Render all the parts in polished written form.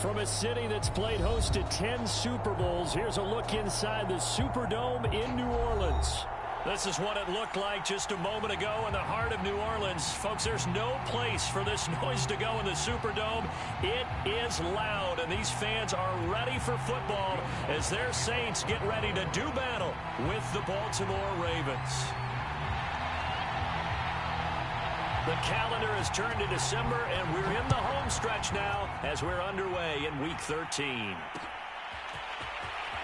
From a city that's played host to 10 Super Bowls, here's a look inside the Superdome in New Orleans. This is what it looked like just a moment ago in the heart of New Orleans. Folks, there's no place for this noise to go in the Superdome. It is loud, and these fans are ready for football as their Saints get ready to do battle with the Baltimore Ravens. The calendar has turned to December, and we're in the home stretch now as we're underway in Week 13.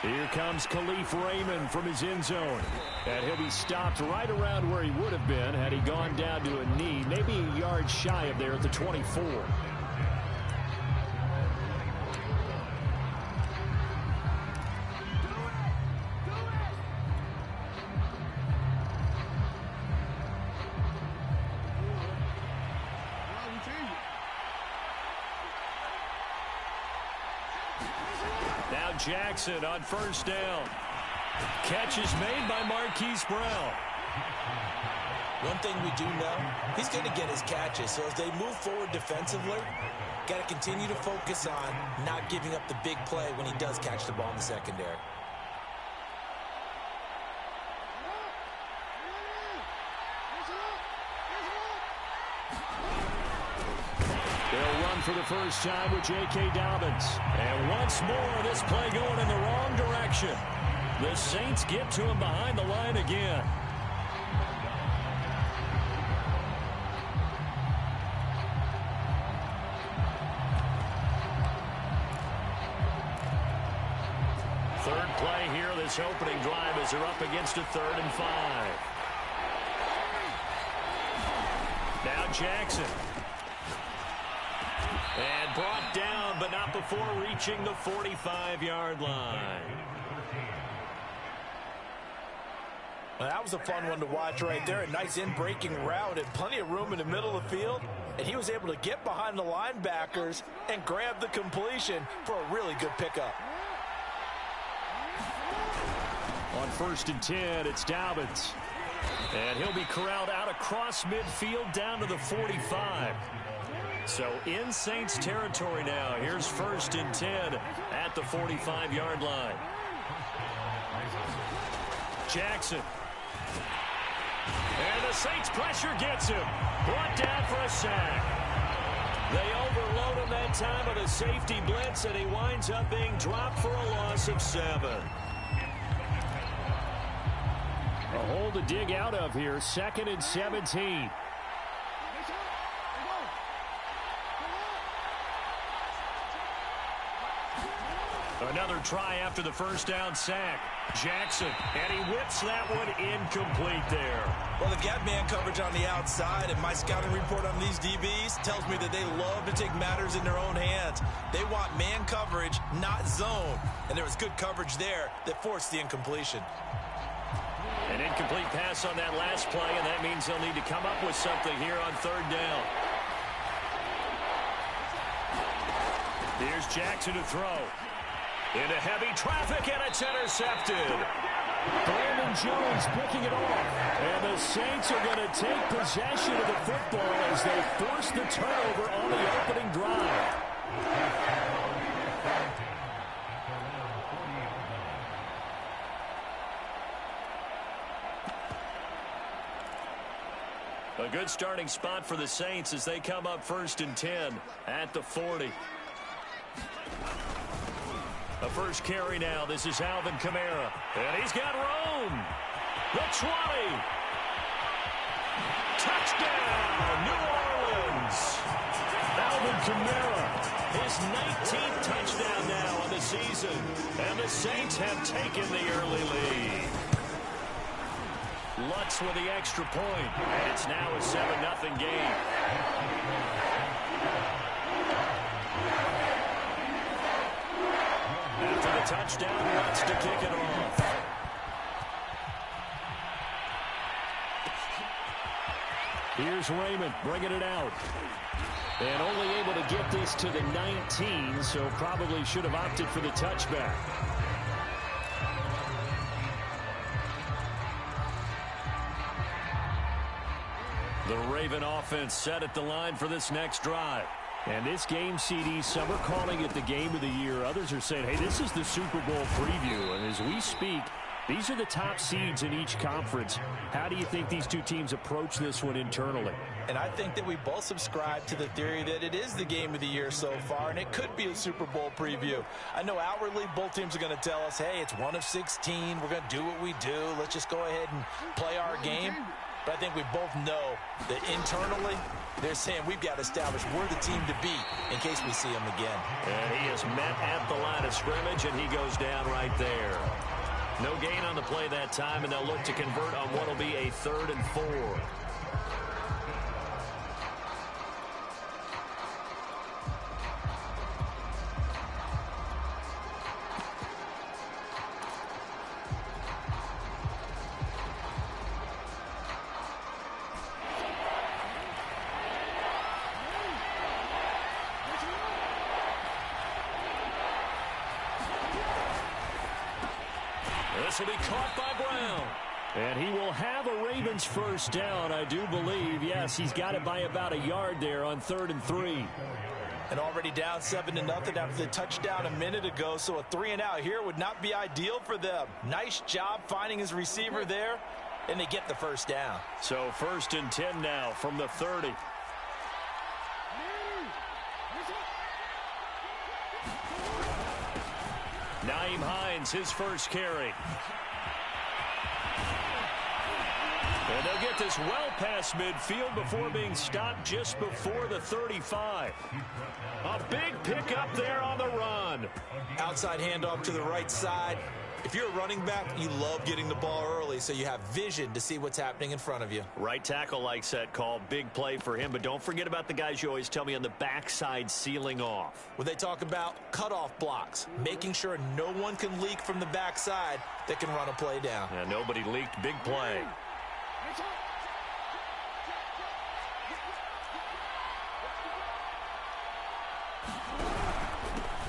Here comes Khalif Raymond from his end zone. And he'll be stopped right around where he would have been had he gone down to a knee, maybe a yard shy of there at the 24. Jackson on first down. Catch is made by Marquise Brown. One thing we do know, he's going to get his catches. So as they move forward defensively, got to continue to focus on not giving up the big play when he does catch the ball in the secondary. They'll run for the first time with J.K. Dobbins. And once more, this play going in the wrong direction. The Saints get to him behind the line again. Third play here, this opening drive as they're up against a 3rd and 5. Now Jackson. And brought down, but not before reaching the 45-yard line. Well, that was a fun one to watch right there. A nice in-breaking route and plenty of room in the middle of the field. And he was able to get behind the linebackers and grab the completion for a really good pickup. On 1st and 10, it's Dobbins. And he'll be corralled out across midfield down to the 45. So in Saints territory now. Here's 1st and 10 at the 45-yard line. Jackson. And the Saints pressure gets him. Brought down for a sack. They overload him that time with a safety blitz, and he winds up being dropped for a loss of 7. A hole to dig out of here. 2nd and 17. Another try after the first down sack. Jackson, and he whips that one incomplete there. Well, they've got man coverage on the outside, and my scouting report on these DBs tells me that they love to take matters in their own hands. They want man coverage, not zone. And there was good coverage there that forced the incompletion. An incomplete pass on that last play, and that means they'll need to come up with something here on 3rd down. Here's Jackson to throw. Into heavy traffic, and it's intercepted. Brandon Jones picking it off. And the Saints are going to take possession of the football as they force the turnover on the opening drive. A good starting spot for the Saints as they come up 1st and 10 at the 40. A first carry now. This is Alvin Kamara. And he's got room. The 20. Touchdown, New Orleans. Alvin Kamara, his 19th touchdown now on the season. And the Saints have taken the early lead. Lutz with the extra point. And it's now a 7-0 game. After the touchdown, Lutz to kick it off. Here's Raymond bringing it out. And only able to get this to the 19, so probably should have opted for the touchback. The Raven offense set at the line for this next drive. And this game, CD, some are calling it the game of the year. Others are saying, hey, this is the Super Bowl preview. And as we speak, these are the top seeds in each conference. How do you think these two teams approach this one internally? And I think that we both subscribe to the theory that it is the game of the year so far, and it could be a Super Bowl preview. I know outwardly both teams are going to tell us, hey, it's 1 of 16. We're going to do what we do. Let's just go ahead and play our game. But I think we both know that internally they're saying we've got to establish we're the team to beat in case we see them again. And he is met at the line of scrimmage, and he goes down right there. No gain on the play that time, and they'll look to convert on what will be a 3rd and 4. This will be caught by Brown. And he will have a Ravens first down, I do believe. Yes, he's got it by about a yard there on 3rd and 3. And already down 7-0 after the touchdown a minute ago, so a 3-and-out here would not be ideal for them. Nice job finding his receiver there, and they get the first down. So 1st and 10 now from the 30. Nyheim Hines, his first carry. And they'll get this well past midfield before being stopped just before the 35. A big pickup there on the run. Outside handoff to the right side. If you're a running back, you love getting the ball early so you have vision to see what's happening in front of you. Right tackle likes that call. Big play for him. But don't forget about the guys you always tell me on the backside sealing off. When they talk about cutoff blocks, making sure no one can leak from the backside that can run a play down. Yeah, nobody leaked. Big play.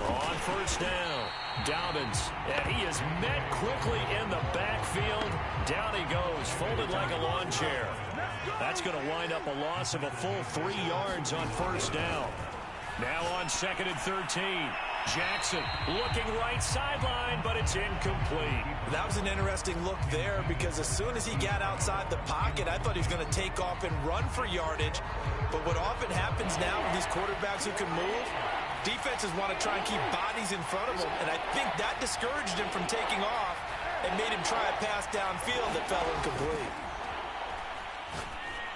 On 1st down, Dobbins, and he is met quickly in the backfield. Down he goes, folded like a lawn chair. That's going to wind up a loss of a full 3 yards on 1st down. Now on 2nd and 13. Jackson looking right sideline, but it's incomplete. That was an interesting look there because as soon as he got outside the pocket, I thought he was going to take off and run for yardage. But what often happens now with these quarterbacks who can move, defenses want to try and keep bodies in front of them, and I think that discouraged him from taking off and made him try a pass downfield that fell incomplete.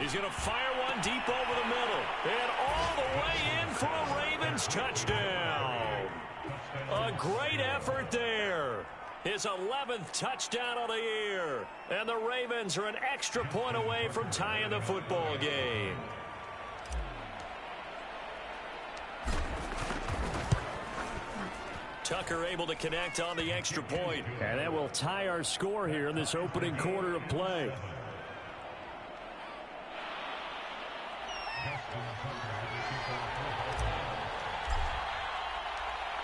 He's going to fire one deep over the middle, and all the way in for a Ravens touchdown. A great effort there. His 11th touchdown of the year, and the Ravens are an extra point away from tying the football game. Tucker able to connect on the extra point. And that will tie our score here in this opening quarter of play.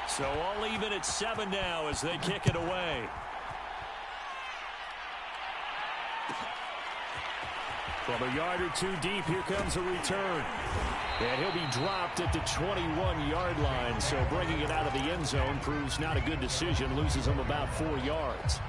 So all even at 7 now as they kick it away. From a yard or two deep, here comes a return. And he'll be dropped at the 21-yard line. So bringing it out of the end zone proves not a good decision. Loses him about 4 yards.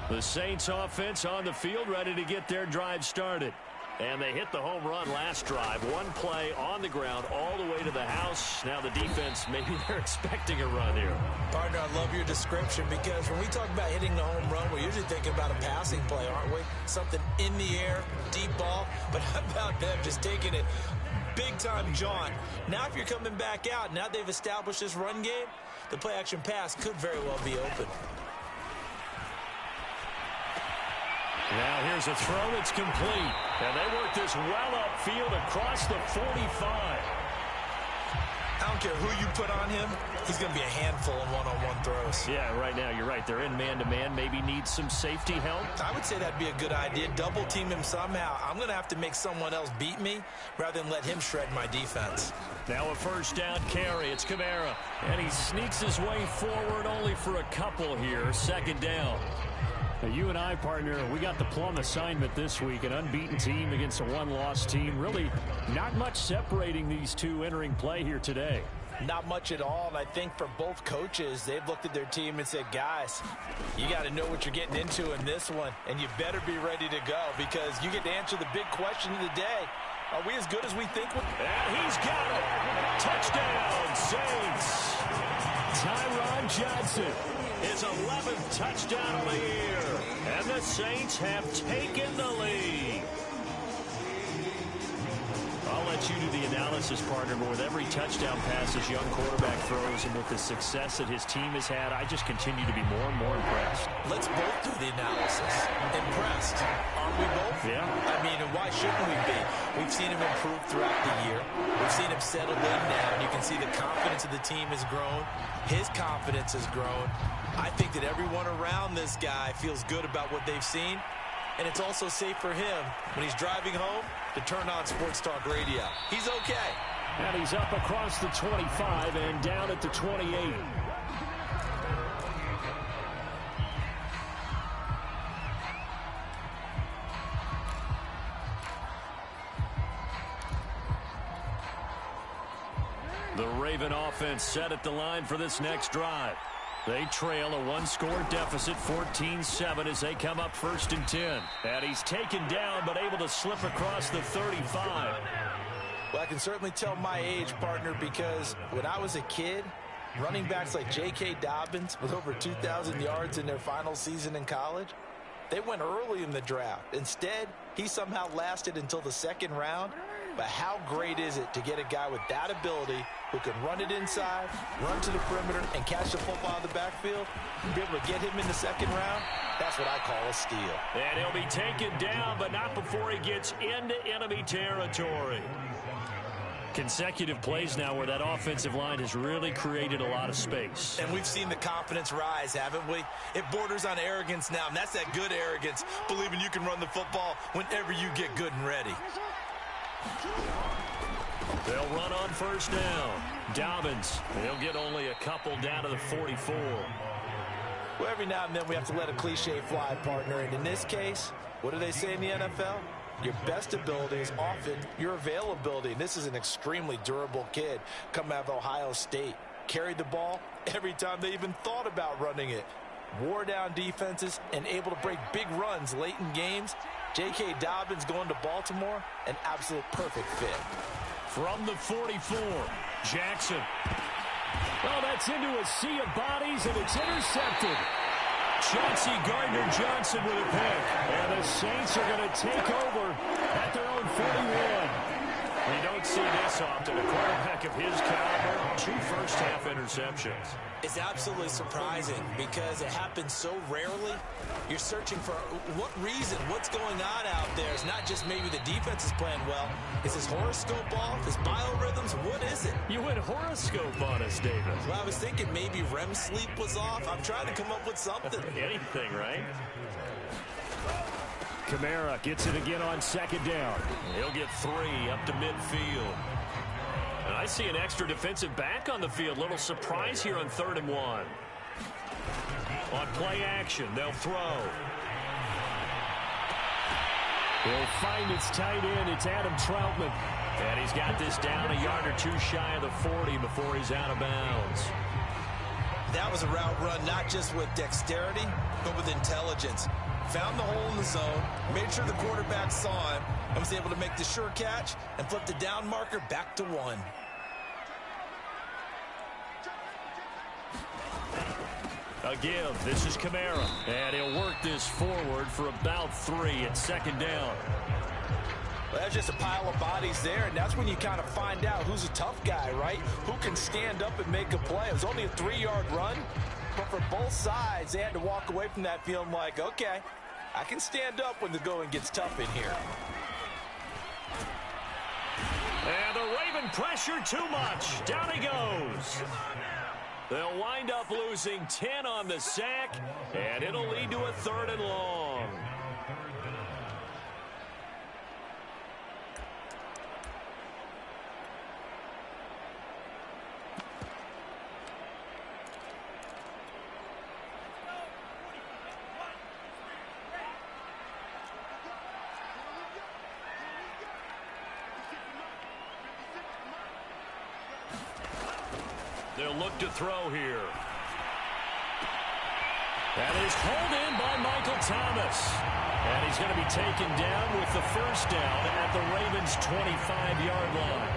The Saints offense on the field, ready to get their drive started. And they hit the home run last drive. One play on the ground all the way to the house. Now the defense, maybe they're expecting a run here. Partner, I love your description because when we talk about hitting the home run, we're usually thinking about a passing play, aren't we? Something in the air, deep ball. But how about them just taking it big-time jaunt? Now if you're coming back out, now they've established this run game, the play-action pass could very well be open. Now here's a throw that's complete. And they work this well upfield across the 45. I don't care who you put on him, he's going to be a handful in one-on-one throws. Yeah, right now, you're right. They're in man-to-man, maybe need some safety help. I would say that'd be a good idea. Double team him somehow. I'm going to have to make someone else beat me rather than let him shred my defense. Now a first down carry. It's Kamara. And he sneaks his way forward only for a couple here. Second down. Now, you and I, partner, we got the plum assignment this week. An unbeaten team against a one-loss team. Really not much separating these two entering play here today. Not much at all, and I think for both coaches, they've looked at their team and said, guys, you got to know what you're getting into in this one, and you better be ready to go because you get to answer the big question of the day. Are we as good as we think? And he's got it. Touchdown, Saints. Tyron Johnson, his 11th touchdown of the year. And the Saints have taken the lead. I'll let you do the analysis, partner, but with every touchdown pass this young quarterback throws and with the success that his team has had, I just continue to be more and more impressed. Let's both do the analysis. Impressed. Aren't we both? Yeah. I mean, and why shouldn't we be? We've seen him improve throughout the year. We've seen him settle in now, and you can see the confidence of the team has grown. His confidence has grown. I think that everyone around this guy feels good about what they've seen. And it's also safe for him when he's driving home to turn on Sports Talk Radio. He's okay. And he's up across the 25 and down at the 28. The Raven offense set at the line for this next drive. They trail a one-score deficit, 14-7, as they come up 1st and 10. And he's taken down, but able to slip across the 35. Well, I can certainly tell my age, partner, because when I was a kid, running backs like J.K. Dobbins with over 2,000 yards in their final season in college, they went early in the draft. Instead, he somehow lasted until the second round. But how great is it to get a guy with that ability who can run it inside, run to the perimeter, and catch the football out of the backfield? Be able to get him in the second round? That's what I call a steal. And he'll be taken down, but not before he gets into enemy territory. Consecutive plays now where that offensive line has really created a lot of space. And we've seen the confidence rise, haven't we? It borders on arrogance now, and that's that good arrogance, believing you can run the football whenever you get good and ready. They'll run on first down. Dobbins, he'll get only a couple down to the 44. Well, every now and then we have to let a cliche fly, partner. And in this case, what do they say in the NFL? Your best ability is often your availability. And this is an extremely durable kid coming out of Ohio State. Carried the ball every time they even thought about running it. Wore down defenses and able to break big runs late in games. J.K. Dobbins going to Baltimore, an absolute perfect fit. From the 44, Jackson. Well, that's into a sea of bodies, and it's intercepted. Chauncey Gardner-Johnson with a pick. And the Saints are going to take over at their own 41. We don't see this often. A quarterback of his caliber, 2 first-half interceptions. It's absolutely surprising because it happens so rarely. You're searching for what reason, what's going on out there. It's not just maybe the defense is playing well. Is his horoscope off? His biorhythms? What is it? You went horoscope on us, David. Well, I was thinking maybe REM sleep was off. I'm trying to come up with something. Anything, right? Kamara gets it again on second down. He'll get 3 up to midfield. And I see an extra defensive back on the field. Little surprise here on 3rd and 1. On play action, they'll throw. He'll find its tight end. It's Adam Troutman. And he's got this down a yard or 2 shy of the 40 before he's out of bounds. That was a route run not just with dexterity, but with intelligence. Found the hole in the zone, made sure the quarterback saw him, and was able to make the sure catch and flip the down marker back to 1. A give. This is Kamara. And he'll work this forward for about 3 at second down. Well, that's just a pile of bodies there, and that's when you kind of find out who's a tough guy, right? Who can stand up and make a play. It was only a 3-yard run, but for both sides, they had to walk away from that feeling like, okay, I can stand up when the going gets tough in here. And the Raven pressure too much. Down he goes. They'll wind up losing 10 on the sack, and it'll lead to a 3rd and long. They'll look to throw here. That is hauled in by Michael Thomas. And he's going to be taken down with the first down at the Ravens' 25-yard line.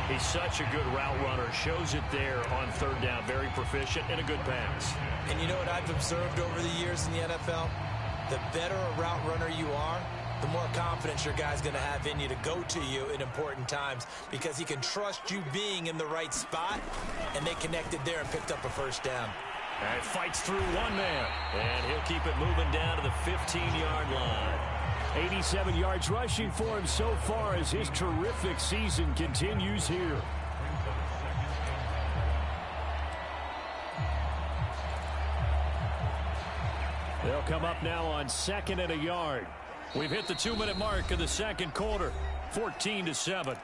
He's such a good route runner. Shows it there on 3rd down. Very proficient and a good pass. And you know what I've observed over the years in the NFL? The better a route runner you are, the more confidence your guy's going to have in you to go to you in important times because he can trust you being in the right spot, and they connected there and picked up a first down. And fights through one man, and he'll keep it moving down to the 15-yard line. 87 yards rushing for him so far as his terrific season continues here. They'll come up now on 2nd and a yard. We've hit the 2-minute mark of the 2nd quarter, 14-7.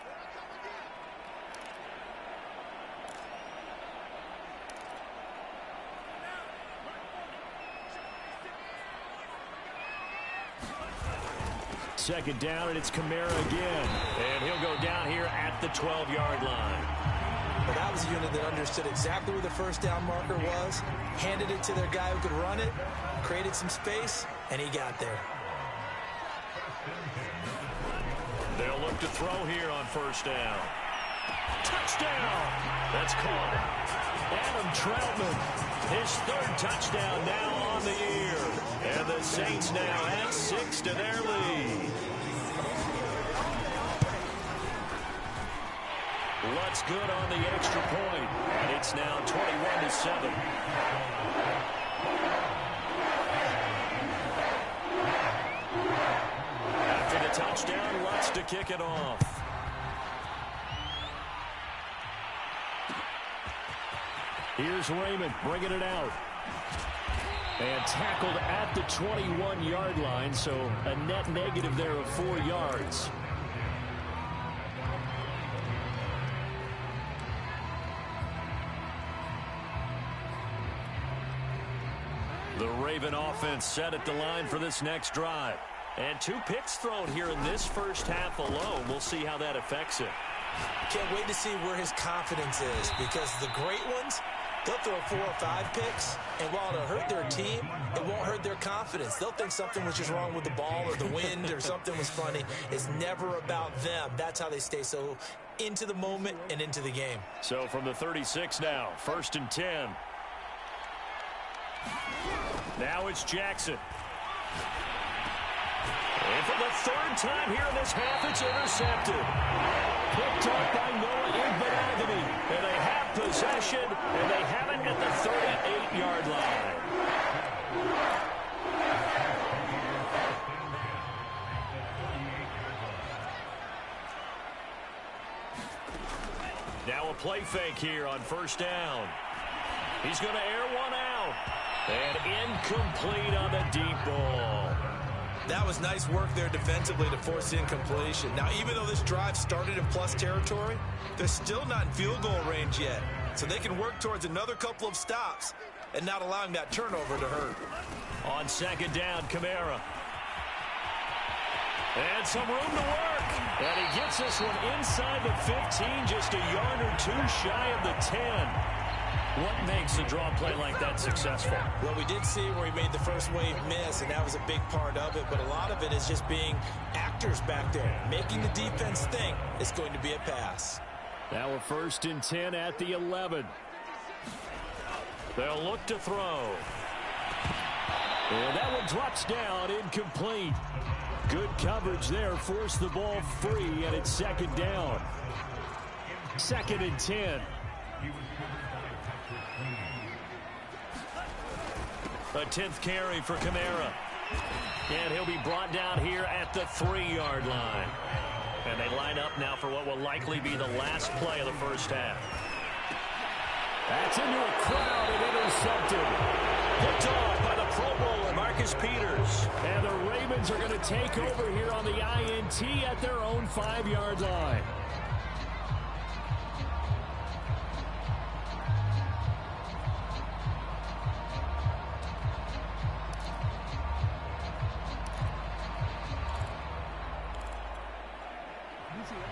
Second down, and it's Kamara again. And he'll go down here at the 12-yard line. But that was a unit that understood exactly where the first down marker was, handed it to their guy who could run it, created some space, and he got there. They'll look to throw here on first down. Touchdown! That's caught. Adam Troutman, his 3rd touchdown now on the year. And the Saints now add 6 to their lead. What's good on the extra point? And it's now 21-7. After the touchdown, Lutz to kick it off. Here's Raymond bringing it out. And tackled at the 21-yard line, so a net negative there of 4 yards. The Raven offense set at the line for this next drive. And 2 picks thrown here in this first half alone. We'll see how that affects it. Can't wait to see where his confidence is, because the great ones, they'll throw 4 or 5 picks, and while it'll hurt their team, it won't hurt their confidence. They'll think something was just wrong with the ball or the wind or something was funny. It's never about them. That's how they stay so into the moment and into the game. So from the 36 now, 1st and 10. Now it's Jackson. And for the 3rd time here in this half, it's intercepted. Picked up by Noah Igbinoghene. And they have possession, and they have it at the 38-yard line. Now a play fake here on first down. He's going to air one out. And incomplete on the deep ball. That was nice work there defensively to force the incompletion. Now, even though this drive started in plus territory, they're still not in field goal range yet. So they can work towards another couple of stops and not allowing that turnover to hurt. On 2nd down, Kamara. And some room to work. And he gets this one inside the 15, just a yard or 2 shy of the 10. What makes a draw play like that successful? Well, we did see where he made the first wave miss, and that was a big part of it. But a lot of it is just being actors back there, making the defense think it's going to be a pass. Now a 1st and 10 at the 11. They'll look to throw. And that one drops down, incomplete. Good coverage there, forced the ball free, and it's 2nd down. 2nd and 10. A 10th carry for Kamara. And he'll be brought down here at the 3-yard line. And they line up now for what will likely be the last play of the first half. That's into a crowd and intercepted. Picked off by the Pro Bowler, Marcus Peters. And the Ravens are going to take over here on the INT at their own 5-yard line.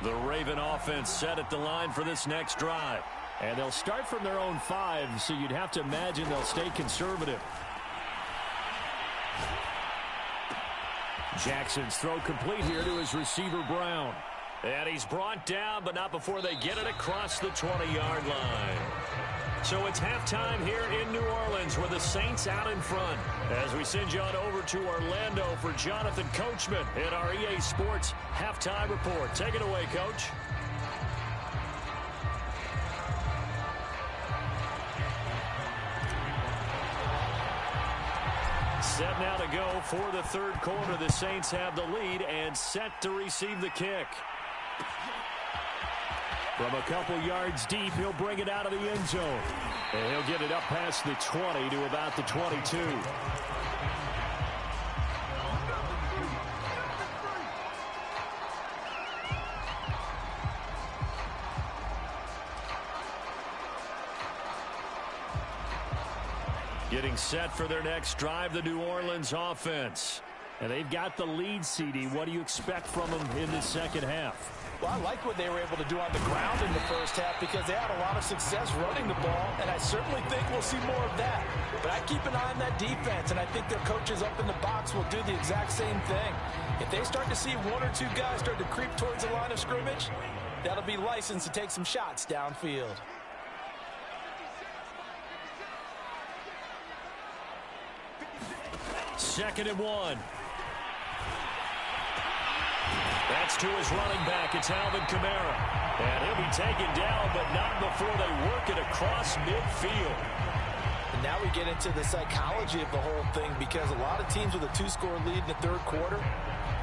The Raven offense set at the line for this next drive. And they'll start from their own 5, so you'd have to imagine they'll stay conservative. Jackson's throw complete here to his receiver, Brown. And he's brought down, but not before they get it across the 20-yard line. So it's halftime here in New Orleans with the Saints out in front. As we send you on over to Orlando for Jonathan Coachman in our EA Sports Halftime Report. Take it away, Coach. Set now to go for the third quarter. The Saints have the lead and set to receive the kick. From a couple yards deep, he'll bring it out of the end zone. And he'll get it up past the 20 to about the 22. Getting set for their next drive, the New Orleans offense. And they've got the lead, CD. What do you expect from them in the second half? Well, I like what they were able to do on the ground in the first half because they had a lot of success running the ball, and I certainly think we'll see more of that. But I keep an eye on that defense, and I think their coaches up in the box will do the exact same thing. If they start to see one or two guys start to creep towards the line of scrimmage, that'll be licensed to take some shots downfield. Second and 1. That's to his running back. It's Alvin Kamara. And he'll be taken down, but not before they work it across midfield. And now we get into the psychology of the whole thing because a lot of teams with a 2-score lead in the third quarter,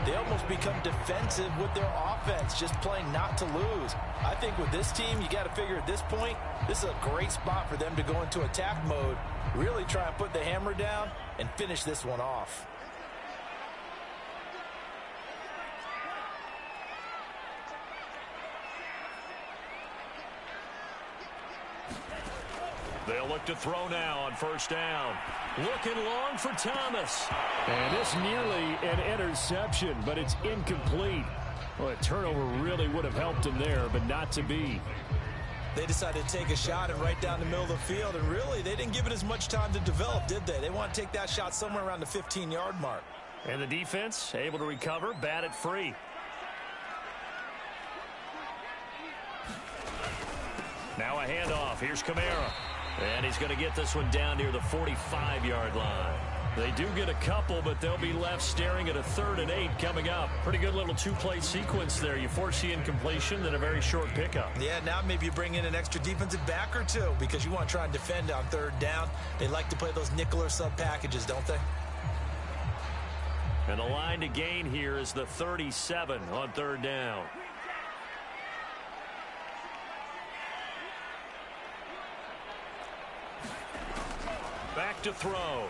they almost become defensive with their offense, just playing not to lose. I think with this team, you got to figure at this point, this is a great spot for them to go into attack mode, really try and put the hammer down and finish this one off. They'll look to throw now on first down. Looking long for Thomas. And it's nearly an interception, but it's incomplete. Well, a turnover really would have helped him there, but not to be. They decided to take a shot and right down the middle of the field, and really, they didn't give it as much time to develop, did they? They want to take that shot somewhere around the 15-yard mark. And the defense able to recover, bat it free. Now a handoff. Here's Kamara. And he's going to get this one down near the 45-yard line. They do get a couple, but they'll be left staring at a 3rd and 8 coming up. Pretty good little 2-play sequence there. You force the incompletion, then a very short pickup. Yeah, now maybe you bring in an extra defensive back or two because you want to try and defend on 3rd down. They like to play those nickel or sub packages, don't they? And the line to gain here is the 37 on 3rd down. Back to throw.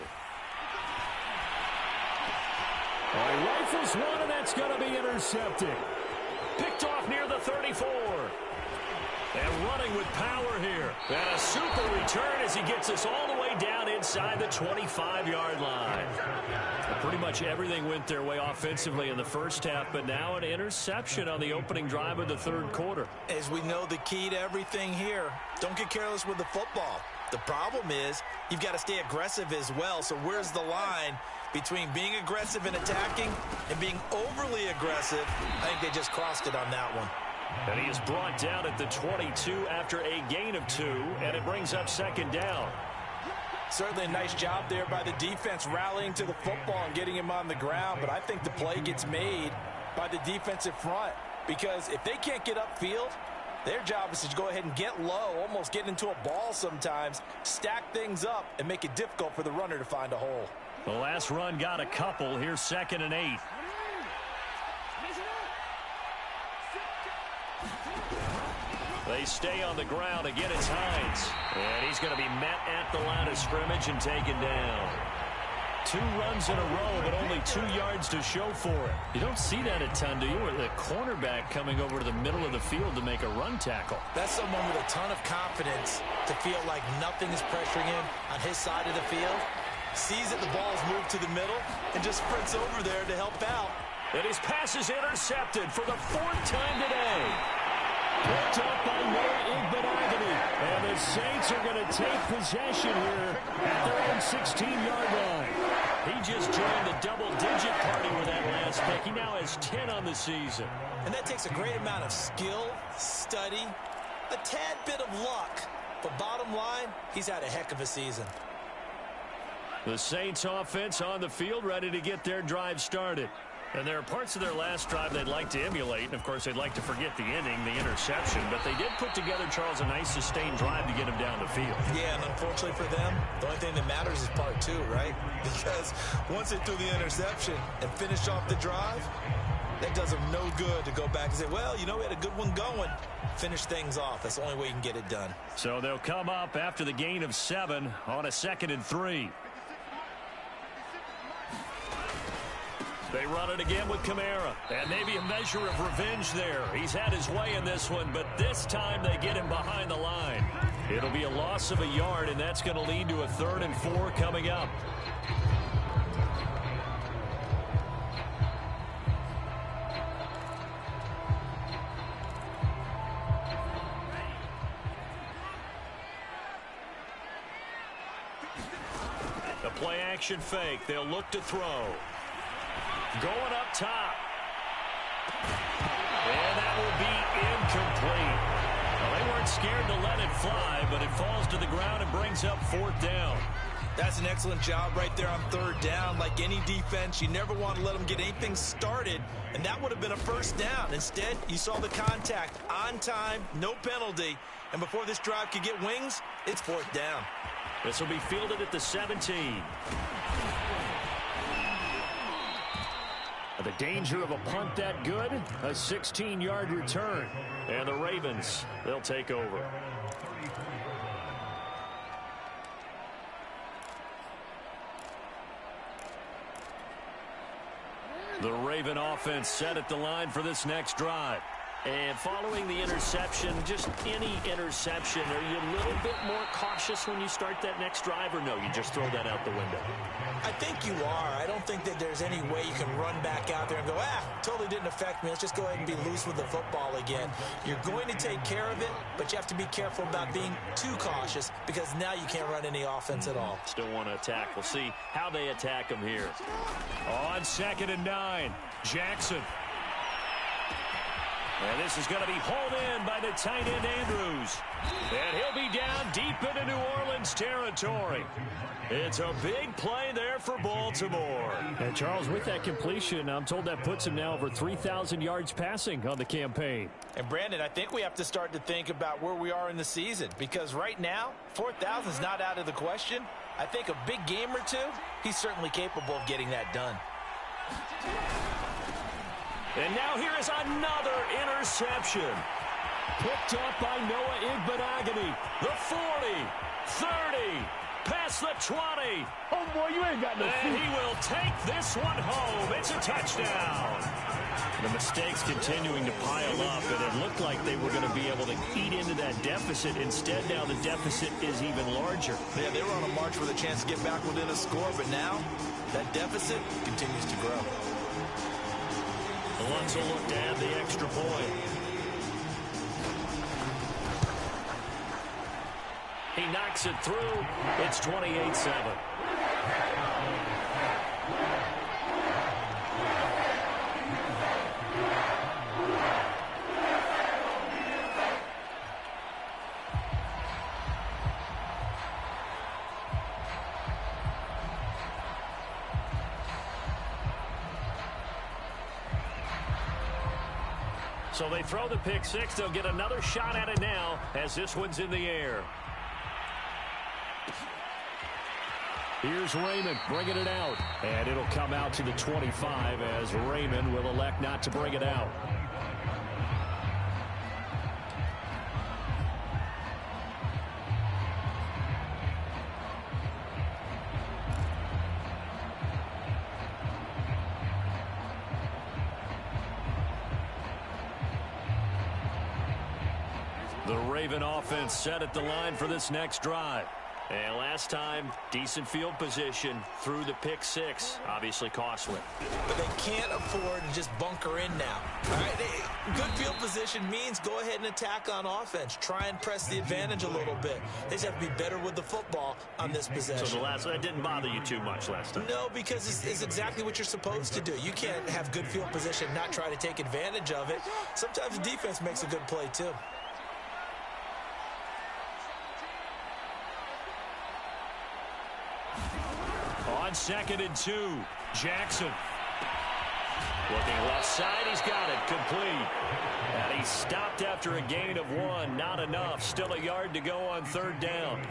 He rifles one, and that's going to be intercepted. Picked off near the 34. And running with power here. And a super return as he gets us all the way down inside the 25-yard line. And pretty much everything went their way offensively in the first half, but now an interception on the opening drive of the third quarter. As we know, the key to everything here, don't get careless with the football. The problem is you've got to stay aggressive as well. So where's the line between being aggressive and attacking and being overly aggressive? I think they just crossed it on that one. And he is brought down at the 22 after a gain of 2, and it brings up 2nd down. Certainly a nice job there by the defense rallying to the football and getting him on the ground, but I think the play gets made by the defensive front because if they can't get upfield, their job is to go ahead and get low, almost get into a ball sometimes, stack things up, and make it difficult for the runner to find a hole. The last run got a couple. Here's 2nd and 8. They stay on the ground. Again, it's Hines. And he's going to be met at the line of scrimmage and taken down. 2 runs in a row, but only 2 yards to show for it. You don't see that a ton, do you? Or the cornerback coming over to the middle of the field to make a run tackle. That's someone with a ton of confidence to feel like nothing is pressuring him on his side of the field. Sees that the ball's moved to the middle and just sprints over there to help out. And his pass is intercepted for the 4th time today. Picked up by Noah Igbenogany. And the Saints are going to take possession here at their own 16-yard line. He just joined the double-digit party with that last pick. He now has 10 on the season. And that takes a great amount of skill, study, a tad bit of luck. But bottom line, he's had a heck of a season. The Saints offense on the field, ready to get their drive started. And there are parts of their last drive they'd like to emulate. And, of course, they'd like to forget the inning, the interception. But they did put together, Charles, a nice sustained drive to get him down the field. Yeah, and unfortunately for them, the only thing that matters is part 2, right? Because once they threw the interception and finished off the drive, that does them no good to go back and say, well, you know, we had a good one going. Finish things off. That's the only way you can get it done. So they'll come up after the gain of 7 on a 2nd and 3. They run it again with Kamara. And maybe a measure of revenge there. He's had his way in this one, but this time they get him behind the line. It'll be a loss of a yard, and that's going to lead to a 3rd and 4 coming up. The play action fake. They'll look to throw. Going up top. And that will be incomplete. Well, they weren't scared to let it fly, but it falls to the ground and brings up 4th down. That's an excellent job right there on 3rd down. Like any defense, you never want to let them get anything started, and that would have been a 1st down. Instead, you saw the contact on time, no penalty, and before this drive could get wings, it's 4th down. This will be fielded at the 17. The danger of a punt that good, a 16-yard return. And the Ravens, they'll take over. The Raven offense set at the line for this next drive. And following the interception, just any interception, are you a little bit more cautious when you start that next drive, or no, you just throw that out the window? I think you are. I don't think that there's any way you can run back out there and go, totally didn't affect me. Let's just go ahead and be loose with the football again. You're going to take care of it, but you have to be careful about being too cautious because now you can't run any offense at all. Still want to attack. We'll see how they attack him here. On 2nd and 9, Jackson. And this is going to be hauled in by the tight end, Andrews. And he'll be down deep into New Orleans territory. It's a big play there for Baltimore. And, Charles, with that completion, I'm told that puts him now over 3,000 yards passing on the campaign. And, Brandon, I think we have to start to think about where we are in the season because right now, 4,000 is not out of the question. I think a big game or 2, he's certainly capable of getting that done. And now here is another interception. Picked up by Noah Igbenogany. The 40, 30, past the 20. Oh, boy, you ain't got no And he will take this one home. It's a touchdown. The mistakes continuing to pile up, and it looked like they were going to be able to eat into that deficit. Instead, now the deficit is even larger. Yeah, they were on a march with a chance to get back within a score, but now that deficit continues to grow. Wants a look to add the extra point. He knocks it through. It's 28-7. So they throw the pick six. They'll get another shot at it now as this one's in the air. Here's Raymond bringing it out. And it'll come out to the 25 as Raymond will elect not to bring it out. The Raven offense set at the line for this next drive. And last time, decent field position through the pick six. Obviously costly. But they can't afford to just bunker in now. All right, good field position means go ahead and attack on offense. Try and press the advantage a little bit. They just have to be better with the football on this possession. So that didn't bother you too much last time? No, because it's exactly what you're supposed to do. You can't have good field position and not try to take advantage of it. Sometimes the defense makes a good play, too. On 2nd and 2, Jackson. Looking left side, he's got it, complete. And he stopped after a gain of 1, not enough. Still a yard to go on 3rd down.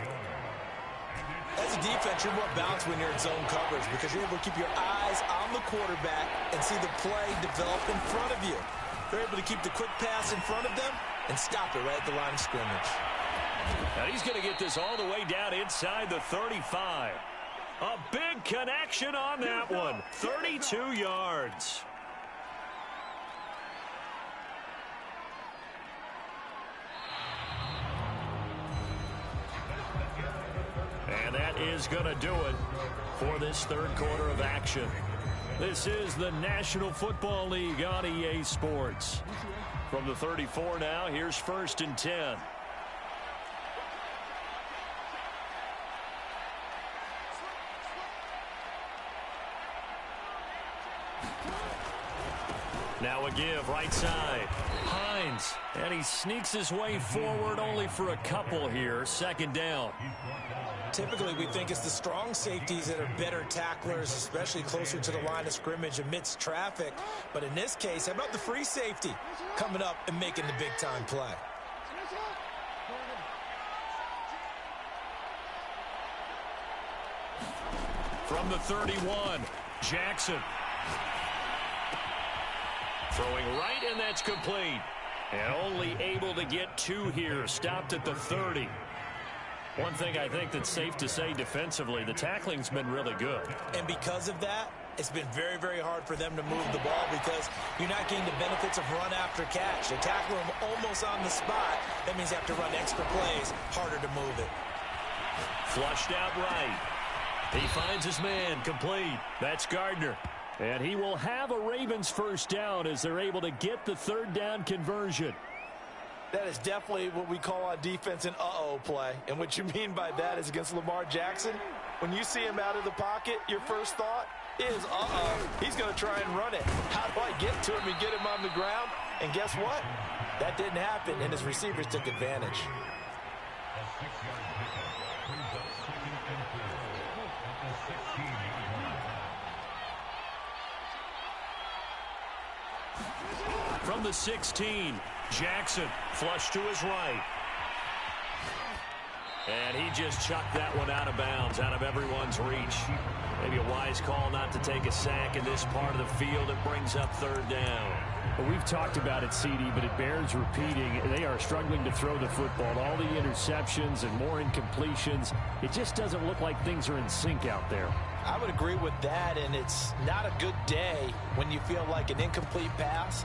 As a defense, you're more balanced when you're in zone coverage because you're able to keep your eyes on the quarterback and see the play develop in front of you. They're able to keep the quick pass in front of them and stop it right at the line of scrimmage. And he's going to get this all the way down inside the 35. A big connection on that one. 32 yards. And that is going to do it for this 3rd quarter of action. This is the National Football League on EA Sports. From the 34 now, here's 1st and 10. Now a give, right side. Hines, and he sneaks his way forward only for a couple here. 2nd down. Typically, we think it's the strong safeties that are better tacklers, especially closer to the line of scrimmage amidst traffic. But in this case, how about the free safety coming up and making the big-time play? From the 31, Jackson. Throwing right, and that's complete. And only able to get 2 here. Stopped at the 30. One thing I think that's safe to say defensively, the tackling's been really good. And because of that, it's been very, very hard for them to move the ball because you're not getting the benefits of run after catch. They tackle them almost on the spot. That means they have to run extra plays, harder to move it. Flushed out right. He finds his man, complete. That's Gardner. And he will have a Ravens 1st down as they're able to get the 3rd down conversion. That is definitely what we call on defense an uh-oh play. And what you mean by that is against Lamar Jackson, when you see him out of the pocket, your first thought is, uh-oh, he's going to try and run it. How do I get to him and get him on the ground? And guess what? That didn't happen, and his receivers took advantage. From the 16, Jackson flush to his right. And he just chucked that one out of bounds, out of everyone's reach. Maybe a wise call not to take a sack in this part of the field. It brings up 3rd down. Well, we've talked about it, CD, but it bears repeating. They are struggling to throw the football. All the interceptions and more incompletions. It just doesn't look like things are in sync out there. I would agree with that, and it's not a good day when you feel like an incomplete pass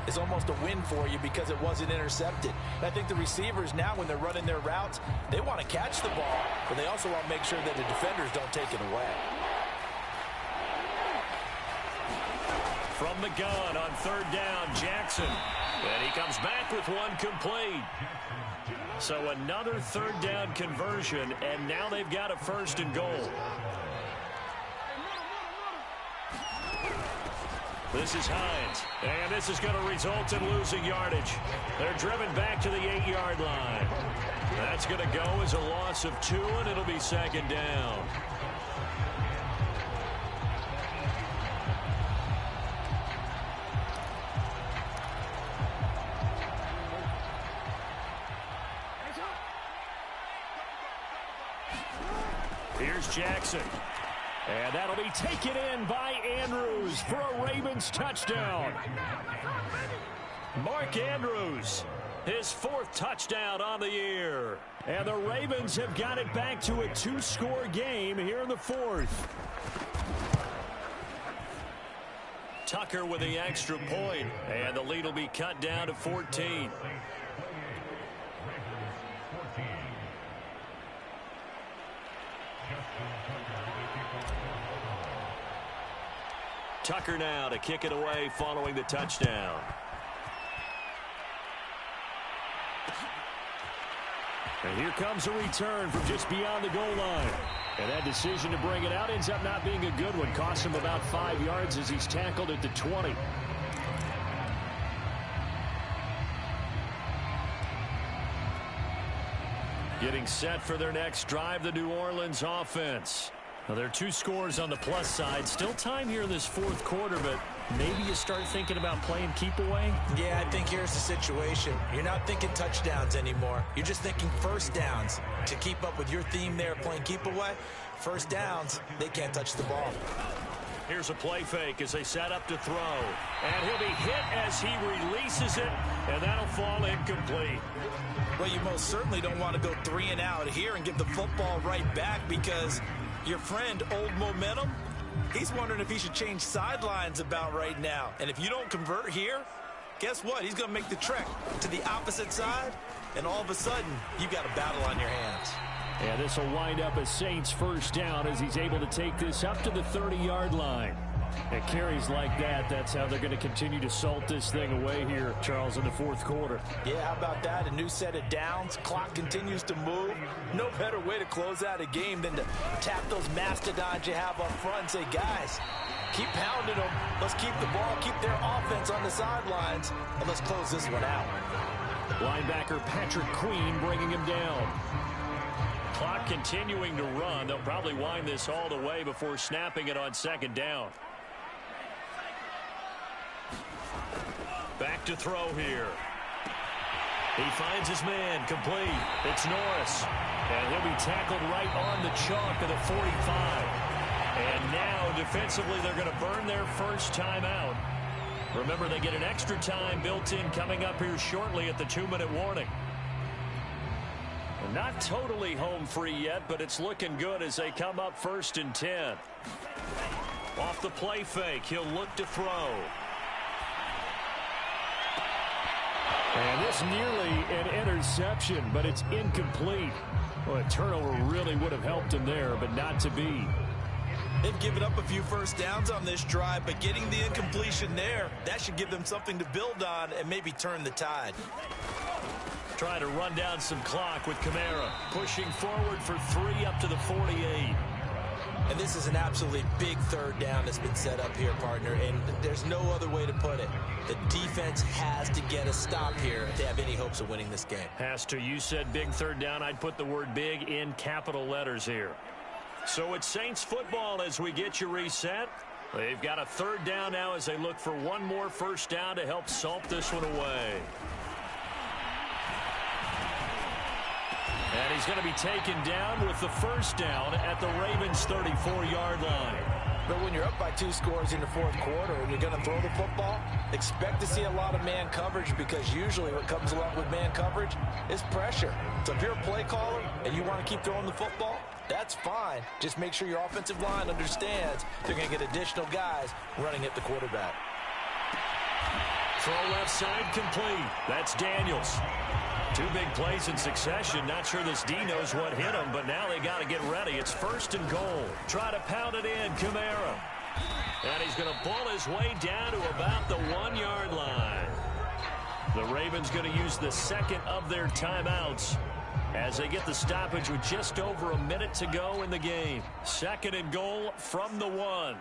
is almost a win for you because it wasn't intercepted. And I think the receivers now, when they're running their routes, they want to catch the ball, but they also want to make sure that the defenders don't take it away. From the gun on 3rd down, Jackson. And he comes back with one complete. So another 3rd down conversion, and now they've got a 1st and goal. This is Hines, and this is going to result in losing yardage. They're driven back to the 8-yard line. That's going to go as a loss of 2, and it'll be 2nd down. Here's Jackson. And that'll be taken in by Andrews for a Ravens touchdown. Mark Andrews, his 4th touchdown on the year. And the Ravens have got it back to a 2-score game here in the 4th. Tucker with the extra point, and the lead will be cut down to 14. Tucker now to kick it away following the touchdown. And here comes a return from just beyond the goal line. And that decision to bring it out ends up not being a good one. Costs him about 5 yards as he's tackled at the 20. Getting set for their next drive, the New Orleans offense. Now, there are 2 scores on the plus side. Still time here in this fourth quarter, but maybe you start thinking about playing keep away? Yeah, I think here's the situation. You're not thinking touchdowns anymore. You're just thinking first downs. To keep up with your theme there, playing keep away, first downs, they can't touch the ball. Here's a play fake as they set up to throw. And he'll be hit as he releases it, and that'll fall incomplete. Well, you most certainly don't want to go 3 and out here and give the football right back, because your friend, Old Momentum, he's wondering if he should change sidelines about right now. And if you don't convert here, guess what? He's going to make the trek to the opposite side, and all of a sudden, you've got a battle on your hands. Yeah, this will wind up a Saints first down as he's able to take this up to the 30-yard line. At carries like that, that's how they're going to continue to salt this thing away here, Charles, in the fourth quarter. Yeah, how about that? A new set of downs. Clock continues to move. No better way to close out a game than to tap those mastodons you have up front and say, guys, keep pounding them. Let's keep the ball, keep their offense on the sidelines, and let's close this one out. Linebacker Patrick Queen bringing him down. Clock continuing to run. They'll probably wind this all the way before snapping it on second down. Back to throw here. He finds his man, complete. It's Norris. And he'll be tackled right on the chalk of the 45. And now, defensively, they're going to burn their first timeout. Remember, they get an extra time built in coming up here shortly at the 2-minute warning. Not totally home free yet, but it's looking good as they come up 1st and 10. Off the play fake, he'll look to throw. And this nearly an interception, but it's incomplete. Well, a turnover really would have helped him there, but not to be. They've given up a few first downs on this drive, but getting the incompletion there, that should give them something to build on and maybe turn the tide. Trying to run down some clock with Kamara. Pushing forward for 3 up to the 48. And this is an absolutely big third down that's been set up here, partner, and there's no other way to put it. The defense has to get a stop here if they have any hopes of winning this game. Has to. You said big third down. I'd put the word big in capital letters here. So it's Saints football as we get you reset. They've got a third down now as they look for one more first down to help salt this one away. And he's going to be taken down with the first down at the Ravens' 34-yard line. But when you're up by 2 scores in the fourth quarter and you're going to throw the football, expect to see a lot of man coverage, because usually what comes along with man coverage is pressure. So if you're a play caller and you want to keep throwing the football, that's fine. Just make sure your offensive line understands they're going to get additional guys running at the quarterback. Throw left side complete. That's Daniels. 2 big plays in succession. Not sure this D knows what hit him, but now they got to get ready. It's 1st and goal. Try to pound it in, Kamara. And he's going to pull his way down to about the 1-yard line. The Ravens going to use the second of their timeouts as they get the stoppage with just over a minute to go in the game. 2nd and goal from the 1.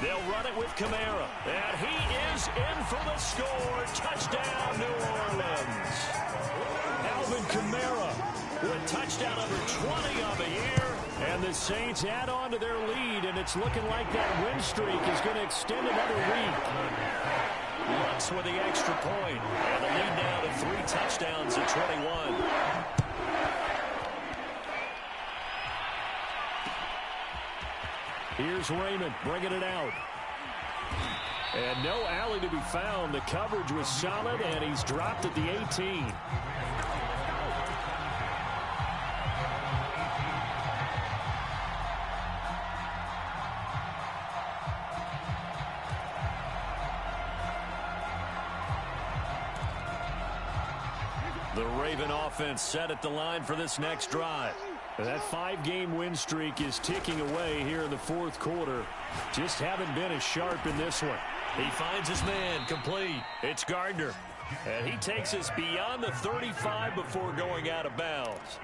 They'll run it with Kamara. And he is in for the score. Touchdown, New Orleans. Alvin Kamara with touchdown number 20 on the year. And the Saints add on to their lead, and it's looking like that win streak is going to extend another week. Lux with the extra point. And the lead now to 3 touchdowns at 21. Here's Raymond bringing it out. And no alley to be found. The coverage was solid, and he's dropped at the 18. The Raven offense set at the line for this next drive. That 5-game win streak is ticking away here in the fourth quarter. Just haven't been as sharp in this one. He finds his man, complete. It's Gardner. And he takes us beyond the 35 before going out of bounds.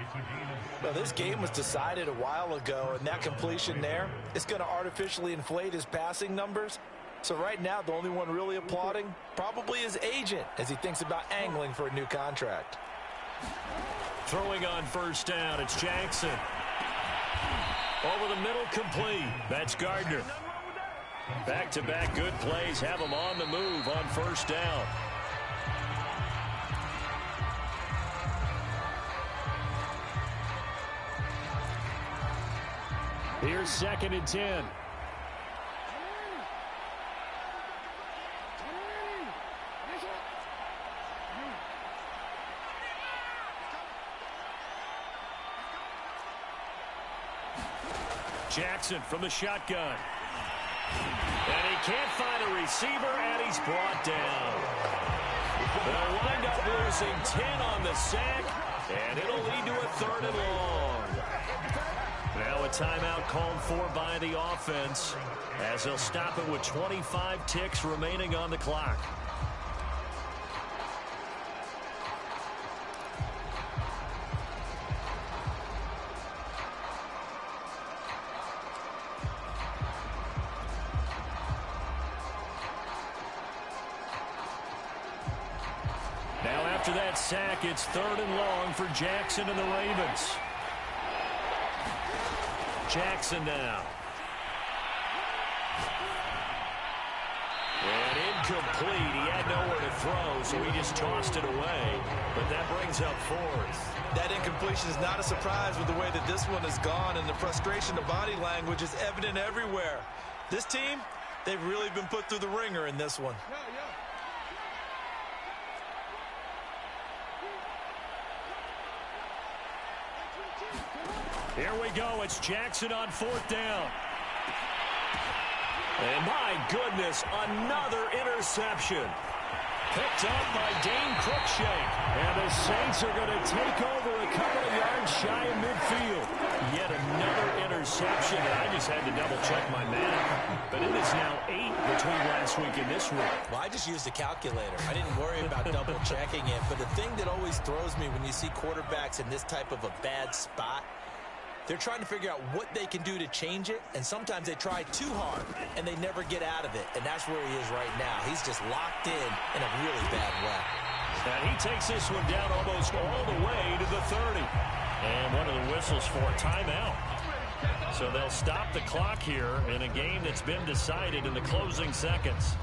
Well, this game was decided a while ago, and that completion there is going to artificially inflate his passing numbers. So right now, the only one really applauding probably his agent as he thinks about angling for a new contract. Throwing on first down, it's Jackson. Over the middle, complete. That's Gardner. Back-to-back good plays have him on the move on first down. Here's 2nd and 10. Jackson from the shotgun. And he can't find a receiver, and he's brought down. They'll wind up losing 10 on the sack, and it'll lead to a 3rd and long. Now a timeout called for by the offense as they'll stop it with 25 ticks remaining on the clock. Now after that sack, it's 3rd and long for Jackson and the Ravens. Jackson now. And incomplete. He had nowhere to throw, so he just tossed it away. But that brings up 4th. That incompletion is not a surprise with the way that this one has gone, and the frustration of body language is evident everywhere. This team, they've really been put through the ringer in this one. Here we go. It's Jackson on 4th down. And my goodness, another interception. Picked up by Dane Cruikshank. And the Saints are going to take over a couple of yards shy of midfield. Yet another interception. And I just had to double-check my math. But it is now 8 between last week and this week. Well, I just used a calculator. I didn't worry about double-checking it. But the thing that always throws me when you see quarterbacks in this type of a bad spot, they're trying to figure out what they can do to change it, and sometimes they try too hard, and they never get out of it, and that's where he is right now. He's just locked in a really bad way. And he takes this one down almost all the way to the 30. And one of the whistles for a timeout. So they'll stop the clock here in a game that's been decided in the closing seconds.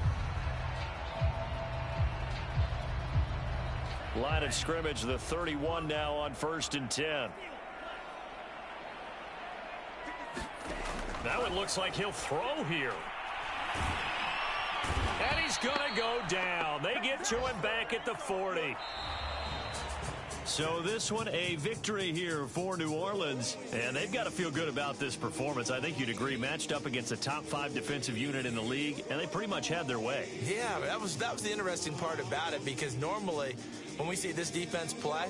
Line of scrimmage, the 31 now on 1st and 10. Now it looks like he'll throw here. And he's going to go down. They get to him back at the 40. So this one a victory here for New Orleans. And they've got to feel good about this performance. I think you'd agree, matched up against a top 5 defensive unit in the league. And they pretty much had their way. Yeah, that was the interesting part about it, because normally when we see this defense play,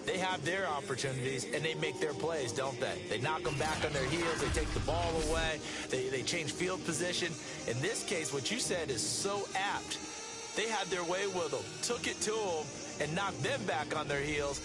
they have their opportunities, and they make their plays, don't they? They knock them back on their heels. They take the ball away. They change field position. In this case, what you said is so apt. They had their way with them, took it to them, and knocked them back on their heels.